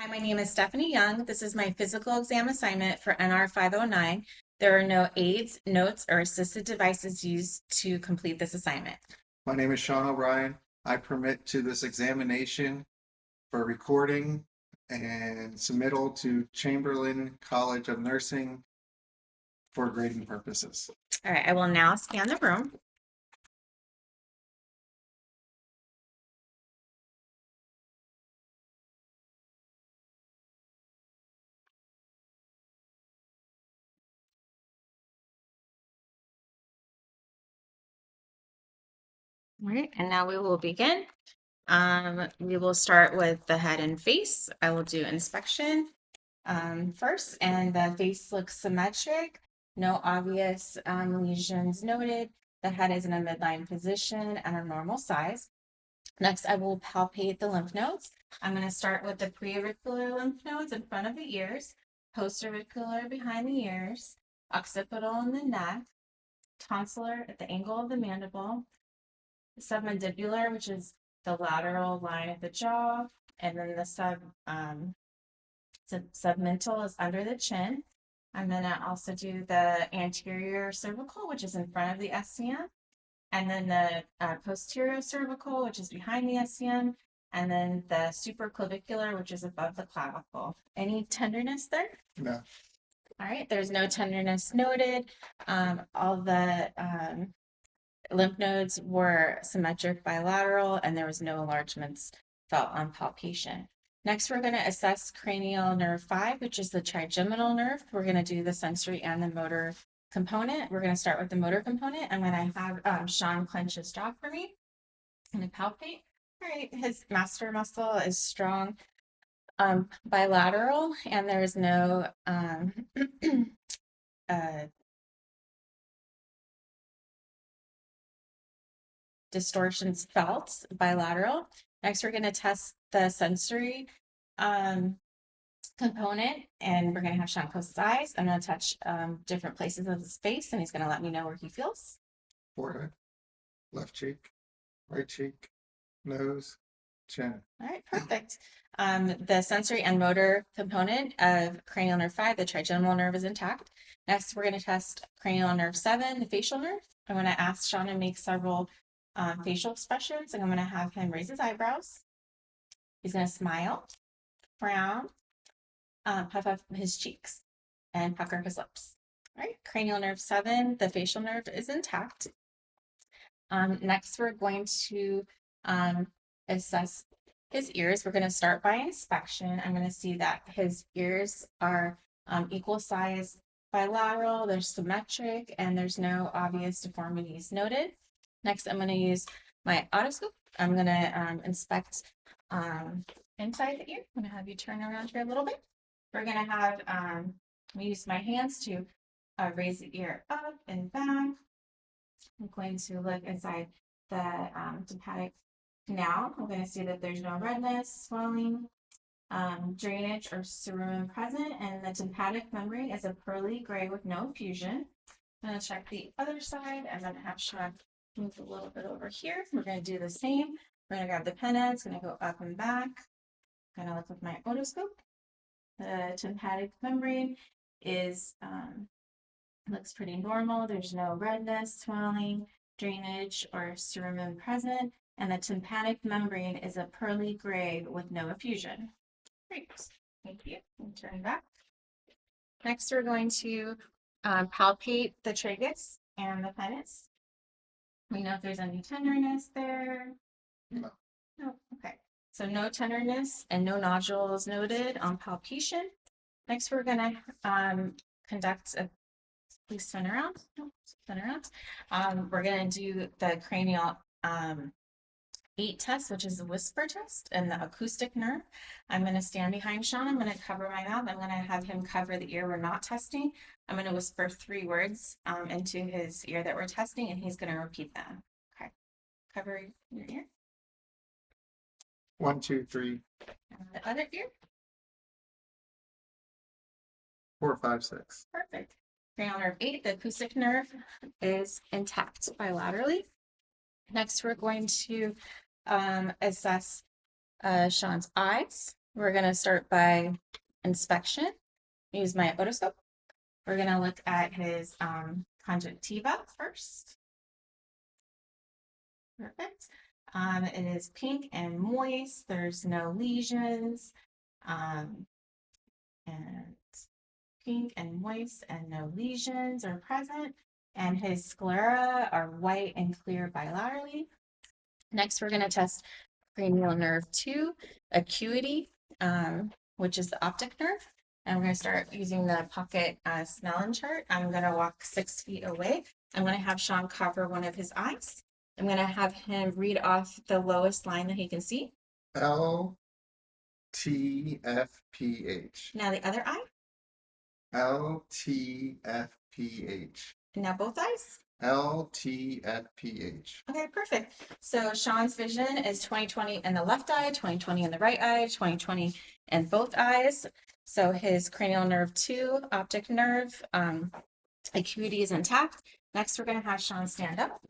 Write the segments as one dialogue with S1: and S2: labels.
S1: My name is Stephanie Young. This is my physical exam assignment for NR 509. There are no aids, notes, or assisted devices used to complete this assignment.
S2: My name is Sean O'Brien. I permit to this examination for recording and submittal to Chamberlain College of Nursing for grading purposes.
S1: All right, I will now scan the room. All right, and now we will begin. We will start with the head and face. I will do inspection first, and the face looks symmetric. No obvious lesions noted. The head is in a midline position and a normal size. Next, I will palpate the lymph nodes. I'm going to start with the preauricular lymph nodes in front of the ears, postauricular behind the ears, occipital in the neck, tonsillar at the angle of the mandible, submandibular, which is the lateral line of the jaw, and then the submental is under the chin. I'm going to also do the anterior cervical, which is in front of the SCM, and then the posterior cervical, which is behind the SCM, and then the supraclavicular, which is above the clavicle. Any tenderness there?
S2: No.
S1: All right, there's no tenderness noted. All the lymph nodes were symmetric bilateral, and there was no enlargements felt on palpation. Next, we're going to assess cranial nerve 5, which is the trigeminal nerve. We're going to do the sensory and the motor component. We're going to start with the motor component. I'm going to have Sean clench his jaw for me. I'm going to palpate. All right, his master muscle is strong, bilateral, and there is no distortions felt bilateral. Next, we're going to test the sensory component, and we're going to have Sean close his eyes. I'm going to touch different places of his face, and he's going to let me know where he feels.
S2: Forehead, left cheek, right cheek, nose, chin.
S1: All right, perfect. The sensory and motor component of cranial nerve 5, the trigeminal nerve, is intact. Next, we're going to test cranial nerve 7, the facial nerve. I'm going to ask Sean to make several facial expressions, and I'm going to have him raise his eyebrows. He's going to smile, frown, puff up his cheeks, and pucker his lips. All right, cranial nerve 7, the facial nerve, is intact. Next, we're going to assess his ears. We're going to start by inspection. I'm going to see that his ears are equal size bilateral, they're symmetric, and there's no obvious deformities noted. Next, I'm going to use my otoscope. I'm going to inspect inside the ear. I'm going to have you turn around here a little bit. We're going to have use my hands to raise the ear up and back. I'm going to look inside the tympanic canal. I'm going to see that there's no redness, swelling, drainage, or cerumen present, and the tympanic membrane is a pearly gray with no effusion. I'm going to check the other side. I'm going to have Sean move a little bit over here. We're going to do the same. We're going to grab the pennant. It's going to go up and back. I'm going to look with my otoscope. The tympanic membrane is looks pretty normal. There's no redness, swelling, drainage, or cerumen present, and the tympanic membrane is a pearly gray with no effusion. Great, thank you. And turn back. Next, we're going to palpate the tragus and the penis. We know if there's any tenderness there.
S2: No.
S1: No, okay. So no tenderness and no nodules noted on palpation. Next, we're going to conduct a, please spin around. No, spin around. We're going to do the cranial 8 test, which is a whisper test, and the acoustic nerve. I'm going to stand behind Sean. I'm going to cover my mouth. I'm going to have him cover the ear we're not testing. I'm going to whisper 3 words into his ear that we're testing, and he's going to repeat them. Okay. Cover your ear.
S2: 1, 2, 3.
S1: And the other ear.
S2: 4, 5, 6.
S1: Perfect. Cranial nerve 8, the acoustic nerve, is intact bilaterally. Next, we're going to assess Sean's eyes. we're going to start by inspection. Use my otoscope. We're going to look at his conjunctiva first. Perfect. It is pink and moist. There's no lesions. And pink and moist and no lesions are present. And his sclera are white and clear bilaterally. Next, we're going to test cranial nerve 2, acuity, which is the optic nerve. And we're going to start using the pocket Snellen chart. I'm going to walk 6 feet away. I'm going to have Sean cover one of his eyes. I'm going to have him read off the lowest line that he can see.
S2: LTFPH.
S1: Now the other eye.
S2: LTFPH.
S1: And now both eyes.
S2: LTFPH.
S1: Okay, perfect. So Sean's vision is 20/20 in the left eye, 20/20 in the right eye, 20/20 in both eyes. So his cranial nerve 2, optic nerve, acuity is intact. Next, we're going to have Sean stand up.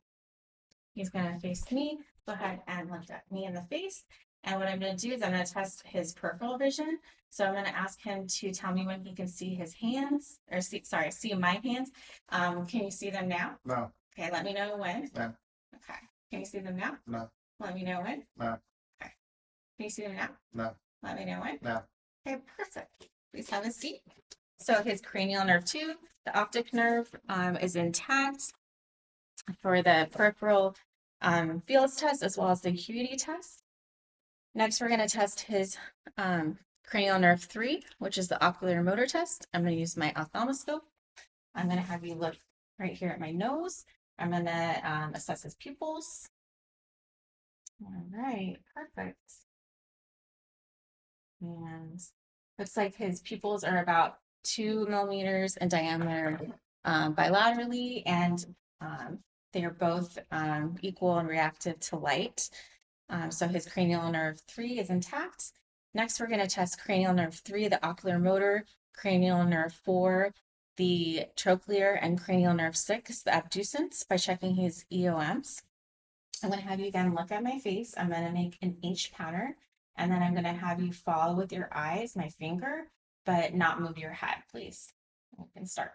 S1: He's going to face me. Go ahead and look at me in the face. And what I'm going to do is I'm going to test his peripheral vision. So I'm going to ask him to tell me when he can see his hands, or see my hands. Can you see them now?
S2: No.
S1: Okay, let me know when.
S2: No.
S1: Okay. Can you see them now?
S2: No.
S1: Let me know when.
S2: No.
S1: Okay. Can you see them now?
S2: No.
S1: Let me know when.
S2: No.
S1: Okay, perfect. Please have a seat. So his cranial nerve 2, the optic nerve is intact for the peripheral fields test as well as the acuity test. Next, we're going to test his cranial nerve 3, which is the ocular motor test. I'm going to use my ophthalmoscope. I'm going to have you look right here at my nose. I'm going to assess his pupils. All right, perfect. And looks like his pupils are about 2 millimeters in diameter bilaterally, and they are both equal and reactive to light. So his cranial nerve 3 is intact. Next, we're going to test cranial nerve 3, the ocular motor, cranial nerve 4, the trochlear, and cranial nerve 6, the abducens, by checking his EOMs. I'm going to have you again look at my face. I'm going to make an H pattern, and then I'm going to have you follow with your eyes my finger, but not move your head, please. We can start.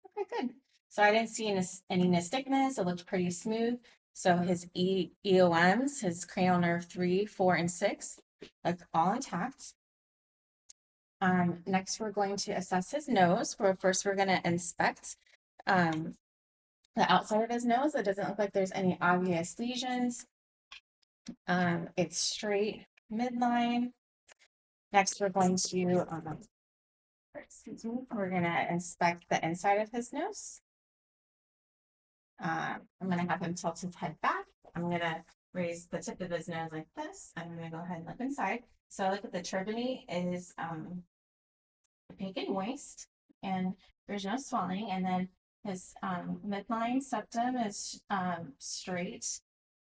S1: Okay, good. So I didn't see any nystagmus. It looked pretty smooth. So his EOMs, his cranial nerve 3, 4, and 6, look all intact. Next, we're going to assess his nose. First, we're going to inspect the outside of his nose. It doesn't look like there's any obvious lesions. It's straight midline. Next, we're going to we're going to inspect the inside of his nose. I'm going to have him tilt his head back. I'm going to raise the tip of his nose like this. I'm going to go ahead and look inside. So look at the turbinate is pink and moist, and there's no swelling. And then his midline septum is straight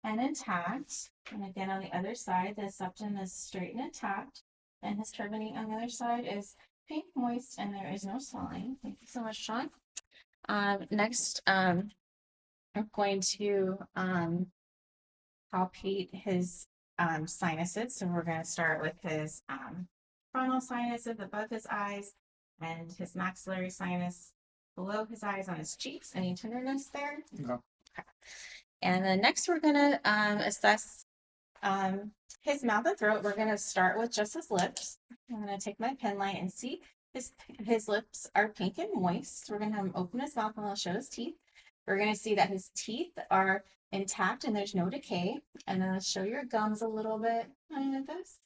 S1: and intact. And again, on the other side, the septum is straight and intact. And his turbinate on the other side is pink, moist, and there is no swelling. Thank you so much, Sean. Next, I'm going to palpate his sinuses. So we're going to start with his frontal sinuses above his eyes and his maxillary sinus below his eyes on his cheeks. Any tenderness there?
S2: No.
S1: Okay. And then next we're going to assess his mouth and throat. We're going to start with just his lips. I'm going to take my pen light and see his lips are pink and moist. We're going to have him open his mouth and I'll show his teeth. We're going to see that his teeth are intact and there's no decay. And then let's show your gums a little bit like this.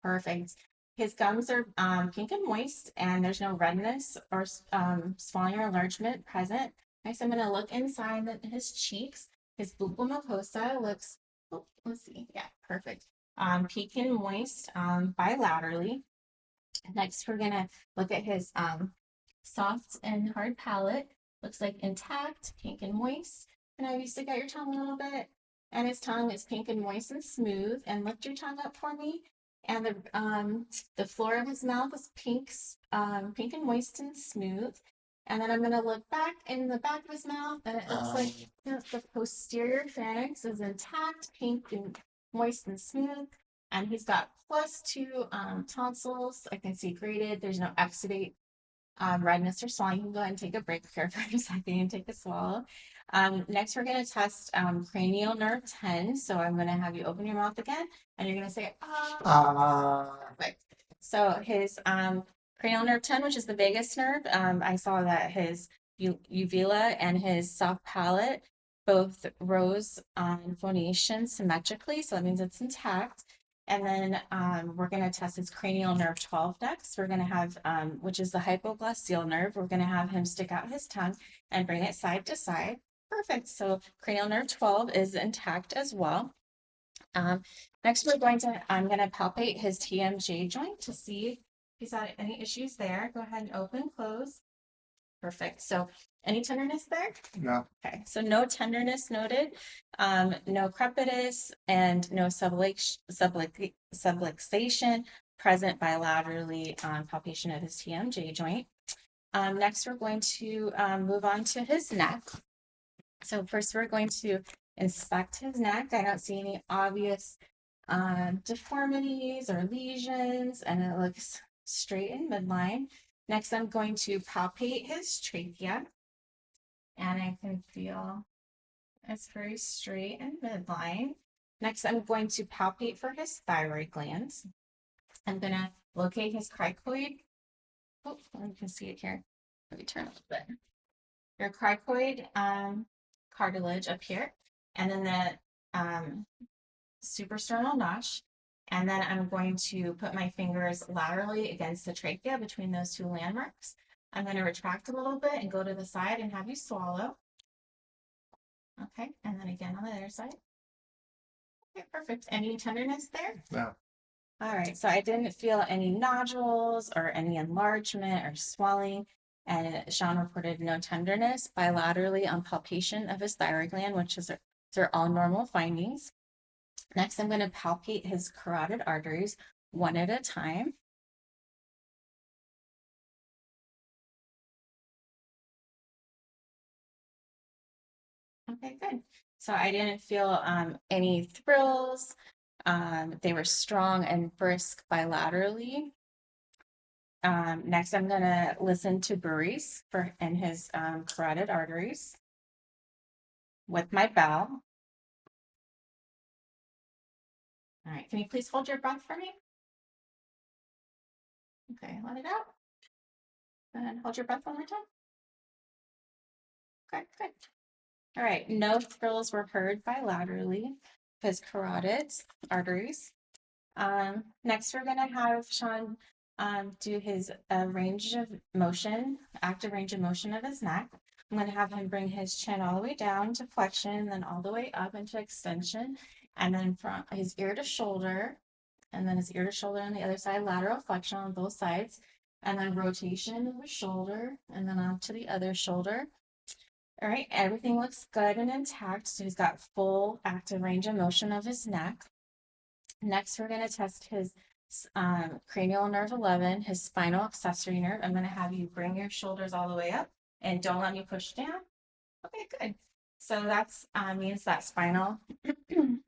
S1: Perfect. His gums are pink and moist and there's no redness or swelling or enlargement present. Next, I'm going to look inside his cheeks. His buccal mucosa looks, let's see, yeah, perfect. Pink and moist bilaterally. Next, we're going to look at his soft and hard palate. Looks like intact, pink and moist. And have you stick out your tongue a little bit? And his tongue is pink and moist and smooth. And lift your tongue up for me. And the floor of his mouth is pink and moist and smooth. And then I'm going to look back in the back of his mouth, and it looks like the posterior pharynx is intact, pink and moist and smooth. And he's got +2 tonsils. I can see graded. There's no exudate, redness or swelling. You can go ahead and take a break here for a second and take a swallow. Next, we're going to test cranial nerve 10. So I'm going to have you open your mouth again, and you're going to say, perfect. So his cranial nerve 10, which is the vagus nerve, I saw that his uvula and his soft palate both rose on phonation symmetrically. So that means it's intact. And then we're going to test his cranial nerve 12 next. We're going to have, which is the hypoglossal nerve, we're going to have him stick out his tongue and bring it side to side. Perfect. So cranial nerve 12 is intact as well. Next, I'm going to palpate his TMJ joint to see if he's had any issues there. Go ahead and open, close. Perfect. So any tenderness there?
S2: No.
S1: Okay, so no tenderness noted, no crepitus, and no subluxation present bilaterally on palpation of his TMJ joint. Next, we're going to move on to his neck. So first, we're going to inspect his neck. I don't see any obvious deformities or lesions, and it looks straight in midline. Next, I'm going to palpate his trachea, and I can feel it's very straight and midline. Next, I'm going to palpate for his thyroid glands. I'm going to locate his cricoid. Oh, you can see it here. Let me turn a little bit. Your cricoid cartilage up here, and then the suprasternal notch. And then I'm going to put my fingers laterally against the trachea between those two landmarks. I'm going to retract a little bit and go to the side and have you swallow. Okay, and then again on the other side. Okay, perfect. Any tenderness there?
S2: No.
S1: All right, so I didn't feel any nodules or any enlargement or swelling, and Sean reported no tenderness bilaterally on palpation of his thyroid gland, which are all normal findings. Next, I'm going to palpate his carotid arteries one at a time. Okay, good. So I didn't feel any thrills. They were strong and brisk bilaterally. Next, I'm going to listen to Burries in his carotid arteries with my bell. All right, can you please hold your breath for me? Okay, let it out. And hold your breath one more time. Okay, good. All right, no thrills were heard bilaterally, his carotid arteries. Next, we're going to have Sean do his range of motion, active range of motion of his neck. I'm going to have him bring his chin all the way down to flexion, then all the way up into extension, and then from his ear to shoulder, and then his ear to shoulder on the other side, lateral flexion on both sides, and then rotation of the shoulder, and then on to the other shoulder. All right, everything looks good and intact, so he's got full active range of motion of his neck. Next, we're going to test his cranial nerve 11, his spinal accessory nerve. I'm going to have you bring your shoulders all the way up and don't let me push down. Okay, good. So that's means that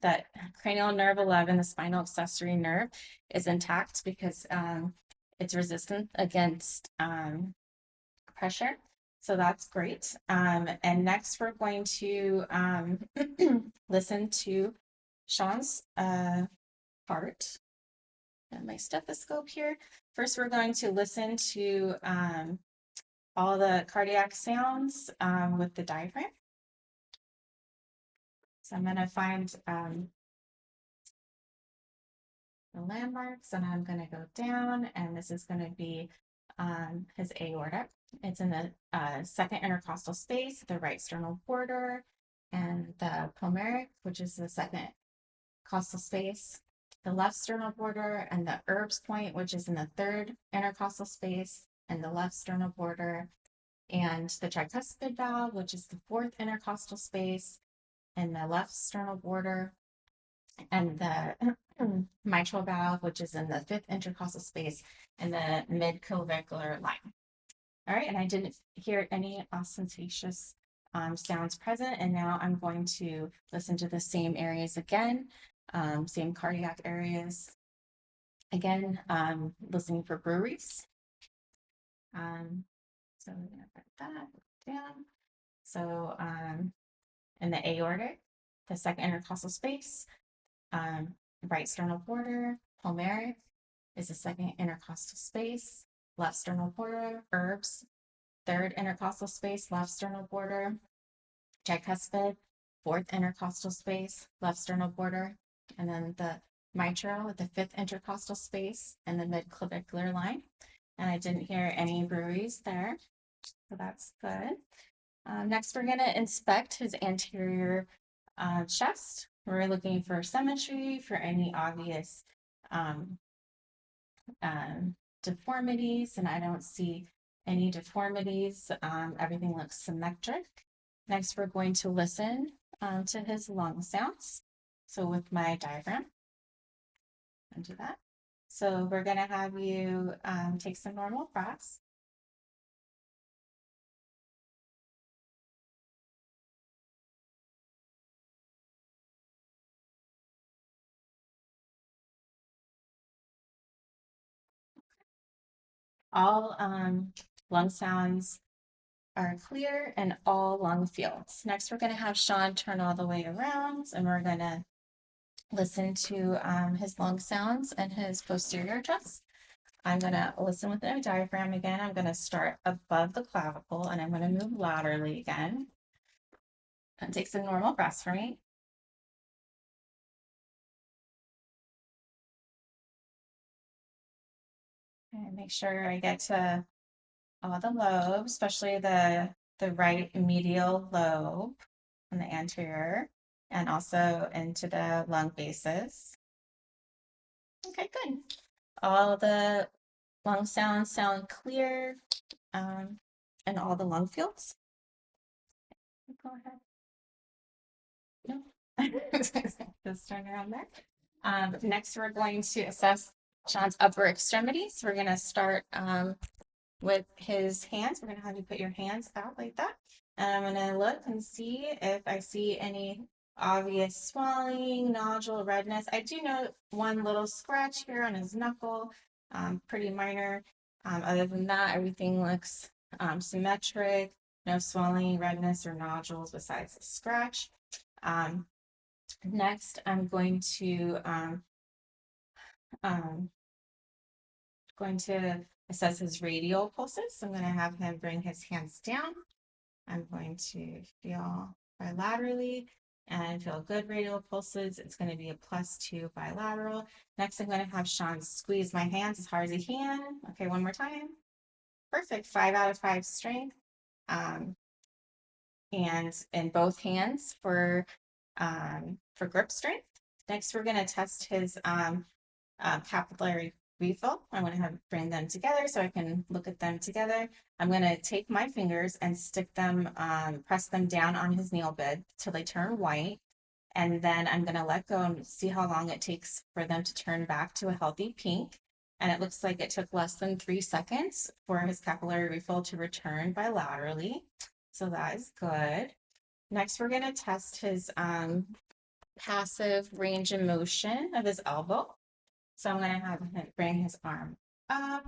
S1: that cranial nerve 11, the spinal accessory nerve, is intact because it's resistant against pressure. So that's great. And next we're going to listen to Sean's heart and my stethoscope here. First, we're going to listen to all the cardiac sounds with the diaphragm. So I'm going to find the landmarks, and I'm going to go down, and this is going to be his aorta. It's in the second intercostal space, the right sternal border, and the pomeric, which is the second costal space, the left sternal border, and the Erb's point, which is in the third intercostal space, and the left sternal border, and the tricuspid valve, which is the fourth intercostal space, and the left sternal border, and the mitral valve, which is in the fifth intercostal space, and the mid-clavicular line. All right, and I didn't hear any ostentatious sounds present, and now I'm going to listen to the same areas again. same cardiac areas. Again, listening for breweries. So we're gonna put that down. So in the aortic, the second intercostal space, right sternal border, pulmonary is the second intercostal space, left sternal border, herbs, third intercostal space, left sternal border, tricuspid, fourth intercostal space, left sternal border, and then the mitral, the fifth intercostal space, and the midclavicular line. And I didn't hear any breweries there, so that's good. Next, we're going to inspect his anterior chest. We're looking for symmetry, for any obvious um, deformities, and I don't see any deformities. Everything looks symmetric. Next, we're going to listen to his lung sounds. So with my diaphragm, and do that. So we're going to have you take some normal breaths. All lung sounds are clear and all lung fields. Next, we're going to have Sean turn all the way around and we're going to listen to his lung sounds and his posterior chest. I'm going to listen with the diaphragm again. I'm going to start above the clavicle and I'm going to move laterally again. And take some normal breaths for me. And make sure I get to all the lobes, especially the right medial lobe and the anterior, and also into the lung bases. Okay, good. All the lung sounds sound clear, and all the lung fields. Go ahead. No. Just turn around there. Next, we're going to assess Sean's upper extremities. We're going to start with his hands. We're going to have you put your hands out like that. And I'm going to look and see if I see any obvious swelling, nodule, redness. I do note one little scratch here on his knuckle, pretty minor. Other than that, everything looks symmetric, no swelling, redness, or nodules besides the scratch. Next, I'm going to assess his radial pulses. So I'm going to have him bring his hands down. I'm going to feel bilaterally and feel good radial pulses. It's going to be a +2 bilateral. Next, I'm going to have Sean squeeze my hands as hard as he can. Okay, one more time. Perfect. 5 out of 5 strength. And in both hands for grip strength. Next, we're going to test his capillary refill. I'm going to have bring them together so I can look at them together. I'm going to take my fingers and stick them, press them down on his nail bed till they turn white. And then I'm going to let go and see how long it takes for them to turn back to a healthy pink. And it looks like it took less than 3 seconds for his capillary refill to return bilaterally. So that is good. Next, we're going to test his passive range of motion of his elbow. So I'm going to have him bring his arm up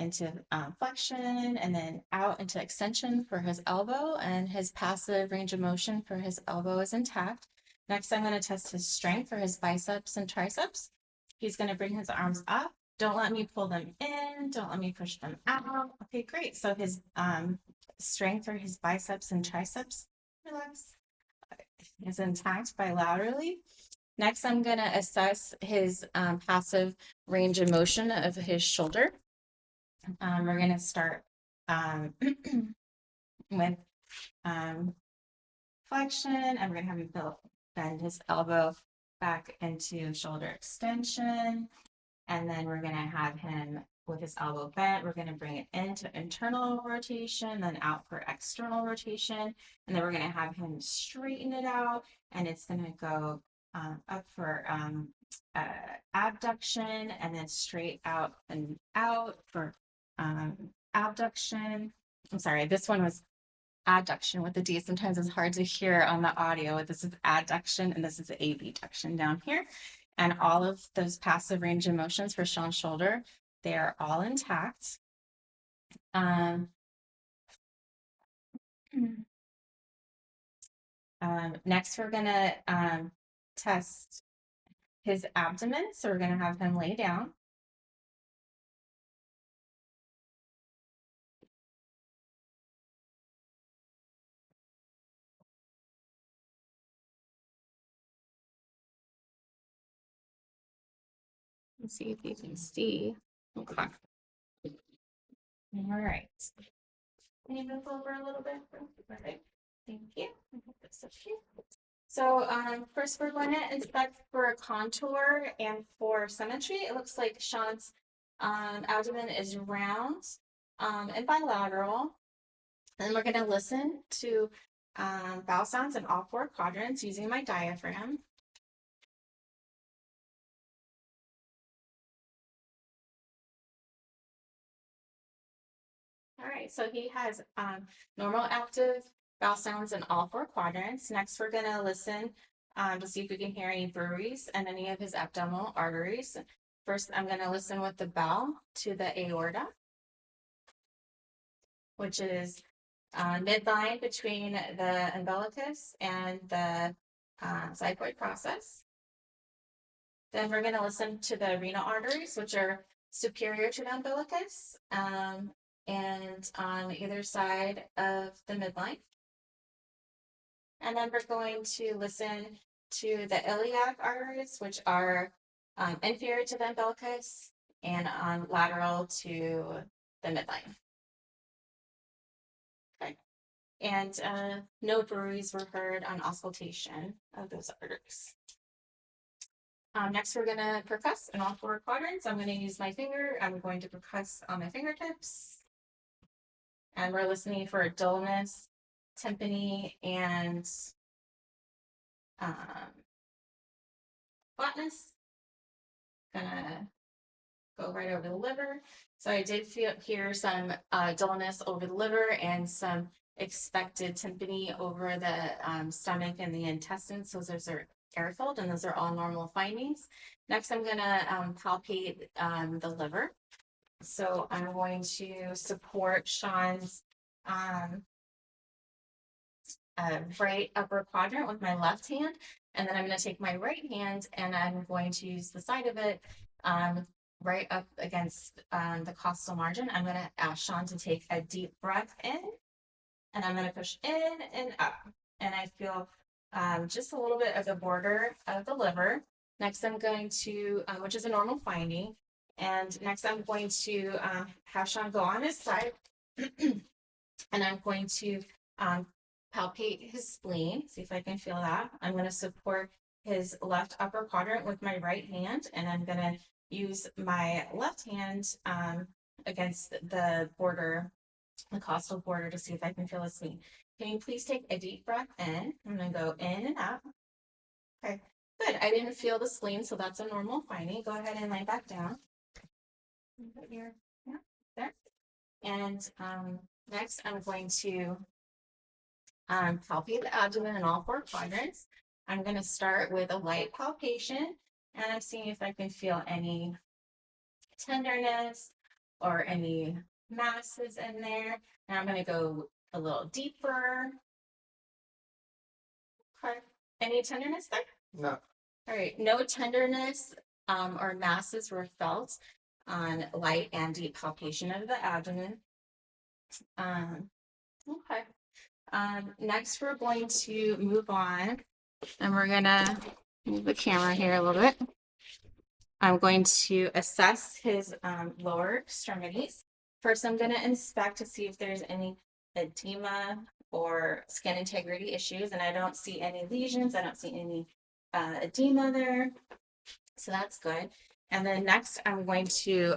S1: into flexion and then out into extension for his elbow, and his passive range of motion for his elbow is intact. Next, I'm going to test his strength for his biceps and triceps. He's going to bring his arms up. Don't let me pull them in. Don't let me push them out. Okay, great. So his strength for his biceps and triceps, relax, is intact bilaterally. Next, I'm going to assess his passive range of motion of his shoulder. We're going to start with flexion, and we're going to have him bend his elbow back into shoulder extension. And then we're going to have him with his elbow bent. We're going to bring it into internal rotation, then out for external rotation. And then we're going to have him straighten it out, and it's going to go up for abduction, and then straight out and out for abduction. I'm sorry, this one was adduction with the D. Sometimes it's hard to hear on the audio. This is adduction and this is abduction down here. And all of those passive range of motions for Sean's shoulder, they are all intact. Next, we're gonna test his abdomen. So we're gonna have him lay down. Let's see if you can see. Okay. All right. Can you move over a little bit? Okay. Thank you. Put this up here. So first we're going to inspect for contour and for symmetry. It looks like Sean's abdomen is round and bilateral. And we're going to listen to vowel sounds in all 4 quadrants using my diaphragm. All right, so he has normal active vowel sounds in all 4 quadrants. Next, we're going to listen to see if we can hear any breweries and any of his abdominal arteries. First, I'm going to listen with the bell to the aorta, which is midline between the umbilicus and the xiphoid process. Then we're going to listen to the renal arteries, which are superior to the umbilicus and on either side of the midline. And then we're going to listen to the iliac arteries, which are inferior to the umbilicus and lateral to the midline. Okay. And no breweries were heard on auscultation of those arteries. Next, we're going to percuss in all 4 quadrants. I'm going to use my finger. I'm going to percuss on my fingertips. And we're listening for dullness, tympany, and flatness. Gonna go right over the liver. So I did hear some dullness over the liver and some expected tympany over the stomach and the intestines. So those are air-filled, and those are all normal findings. Next, I'm gonna palpate the liver. So I'm going to support Sean's right upper quadrant with my left hand. And then I'm going to take my right hand and I'm going to use the side of it right up against the costal margin. I'm going to ask Sean to take a deep breath in. And I'm going to push in and up. And I feel just a little bit of the border of the liver. Next, I'm going to, which is a normal finding. And next I'm going to have Sean go on his side and I'm going to palpate his spleen, see if I can feel that. I'm going to support his left upper quadrant with my right hand, and I'm going to use my left hand against the border, the costal border, to see if I can feel his spleen. Can you please take a deep breath in? I'm going to go in and out. Okay, good. I didn't feel the spleen, so that's a normal finding. Go ahead and lay back down. Here, yeah, there. And next I'm going to palpate the abdomen in all 4 quadrants. I'm going to start with a light palpation, and I'm seeing if I can feel any tenderness or any masses in there. And I'm going to go a little deeper. Okay. Any tenderness there?
S2: No.
S1: All right, no tenderness or masses were felt on light and deep palpation of the abdomen. Okay. Next, we're going to move on, and we're gonna move the camera here a little bit. I'm going to assess his lower extremities. First, I'm going to inspect to see if there's any edema or skin integrity issues, and I don't see any lesions. I don't see any edema there, so that's good. And then next, I'm going to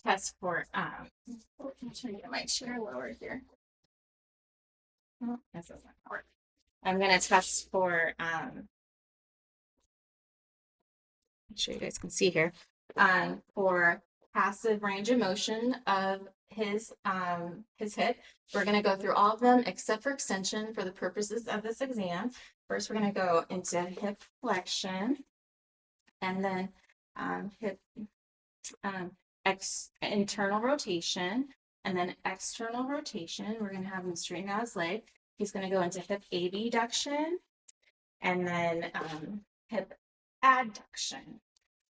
S1: test for I'm trying to get my chair lower here. Oh, this doesn't work. I'm going to test for make sure you guys can see here for passive range of motion of his hip. We're going to go through all of them except for extension for the purposes of this exam. First, we're going to go into hip flexion, and then hip internal rotation, and then external rotation. We're going to have him straighten out his leg. He's going to go into hip abduction, and then hip adduction.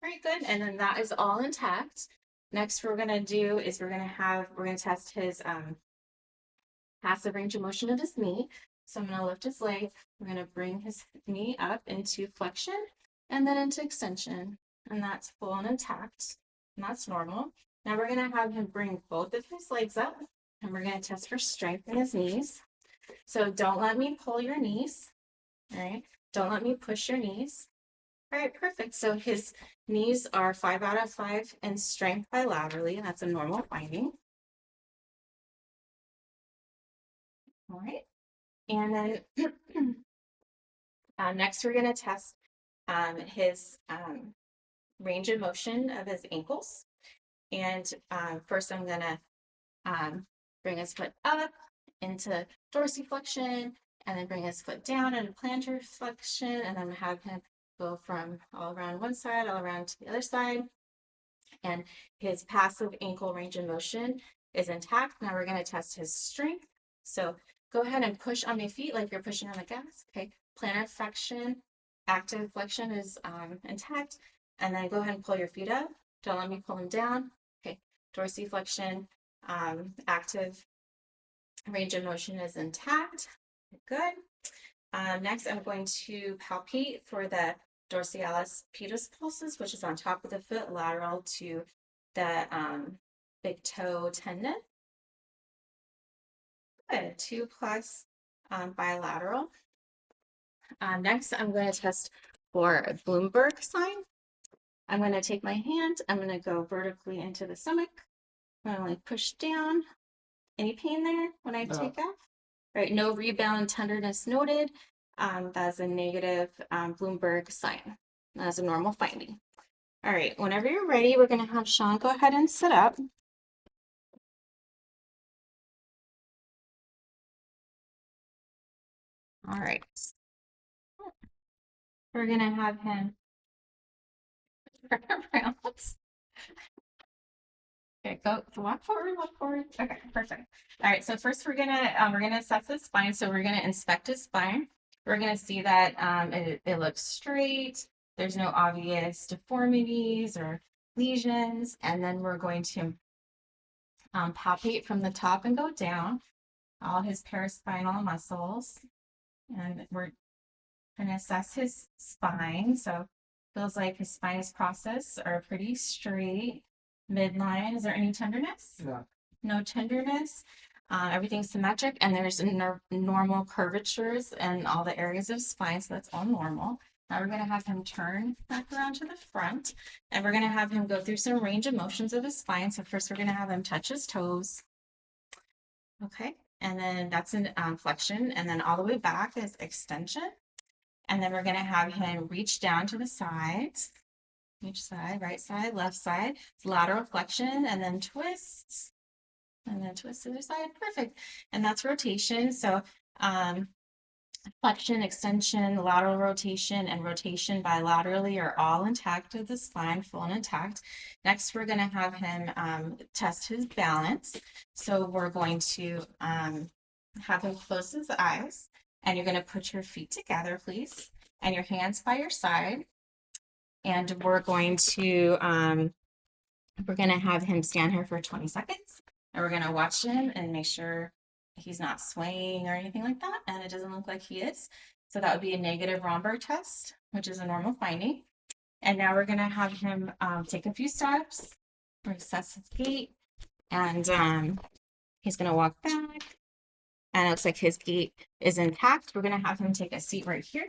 S1: Very good. And then that is all intact. Next, we're going to do is we're going to test his passive range of motion of his knee. So I'm going to lift his leg. We're going to bring his knee up into flexion and then into extension. And that's full and intact. And that's normal. Now we're going to have him bring both of his legs up, and we're going to test for strength in his knees. So don't let me pull your knees. All right. Don't let me push your knees. All right, perfect. So his knees are 5 out of 5 in strength bilaterally, and that's a normal finding. All right. And then next we're going to test his range of motion of his ankles. And first I'm going to bring his foot up into dorsiflexion, and then bring his foot down into plantar flexion, and then have him go from all around one side, all around to the other side. And his passive ankle range of motion is intact. Now we're going to test his strength. So go ahead and push on my feet like you're pushing on the gas. Okay, plantar flexion, active flexion is intact. And then go ahead and pull your feet up. Don't let me pull them down. Okay, dorsiflexion, active range of motion is intact. Good. Next, I'm going to palpate for the dorsalis pedis pulses, which is on top of the foot, lateral to the big toe tendon. Good. 2 plus bilateral. Next, I'm going to test for Bloomberg sign. I'm going to take my hand. I'm going to go vertically into the stomach. I'm going to push down. Any pain there when I take off? Right, no rebound tenderness noted. That's a negative Bloomberg sign. That's a normal finding. All right, whenever you're ready, we're going to have Sean go ahead and sit up. All right. We're going to have him around. Okay, go walk forward, walk forward. Okay, perfect. All right, so first we're gonna assess his spine. So we're gonna inspect his spine. We're gonna see that it looks straight. There's no obvious deformities or lesions, and then we're going to palpate from the top and go down all his paraspinal muscles, and we're gonna assess his spine. So feels like his spinous process are pretty straight. Midline, is there any tenderness?
S2: No.
S1: No tenderness. Everything's symmetric, and there's normal curvatures in all the areas of spine, so that's all normal. Now we're going to have him turn back around to the front, and we're going to have him go through some range of motions of his spine. So first we're going to have him touch his toes. Okay, and then that's an flexion, and then all the way back is extension. And then we're going to have him reach down to the sides. Each side, right side, left side, it's lateral flexion, and then twists, and then twist to the other side. Perfect. And that's rotation. So flexion, extension, lateral rotation, and rotation bilaterally are all intact of the spine, full and intact. Next, we're going to have him test his balance. So we're going to have him close his eyes, and you're going to put your feet together, please, and your hands by your side. And we're going to have him stand here for 20 seconds, and we're going to watch him and make sure he's not swaying or anything like that, and it doesn't look like he is. So that would be a negative Romberg test, which is a normal finding. And now we're going to have him take a few steps, assess his gait, and he's going to walk back, and it looks like his gait is intact. We're going to have him take a seat right here.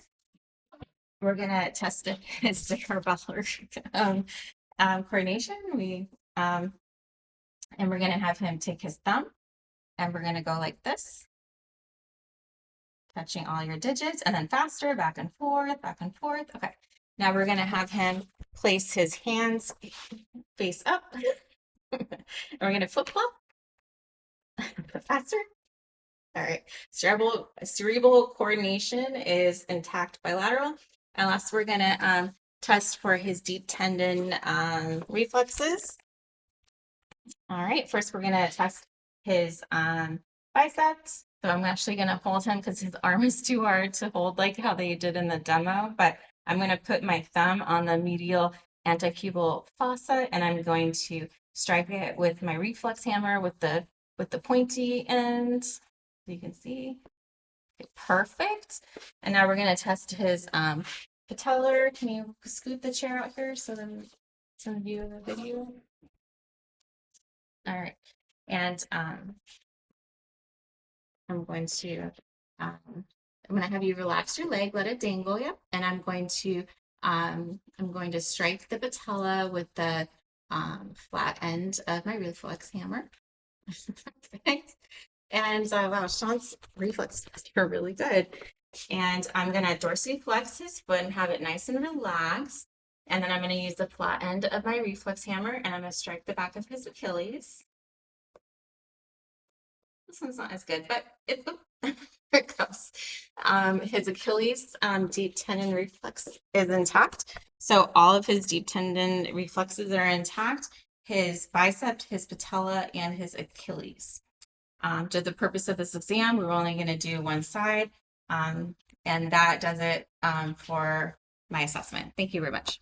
S1: We're going to test his cerebellar coordination. And we're going to have him take his thumb, and we're going to go like this, touching all your digits, and then faster, back and forth, back and forth. Okay. Now we're going to have him place his hands face up And we're gonna flip flop. Faster. All right. Cerebral coordination is intact bilateral. And last, we're gonna test for his deep tendon reflexes. All right. First, we're gonna test his biceps. So I'm actually gonna hold him because his arm is too hard to hold, like how they did in the demo. But I'm gonna put my thumb on the medial antipubal fossa, and I'm going to strike it with my reflex hammer with the pointy end. So you can see. Okay, perfect. And now we're gonna test his patellar. Can you scoot the chair out here so then it's in view of the video? All right. And I'm going to have you relax your leg, let it dangle, yep. And I'm going to strike the patella with the flat end of my reflex hammer. Perfect. And wow, Sean's reflexes are really good. And I'm gonna dorsiflex his foot and have it nice and relaxed. And then I'm gonna use the flat end of my reflex hammer and I'm gonna strike the back of his Achilles. This one's not as good, but it, here it goes. His Achilles deep tendon reflex is intact. So all of his deep tendon reflexes are intact. His bicep, his patella, and his Achilles. To the purpose of this exam, we're only going to do one side, and that does it for my assessment. Thank you very much.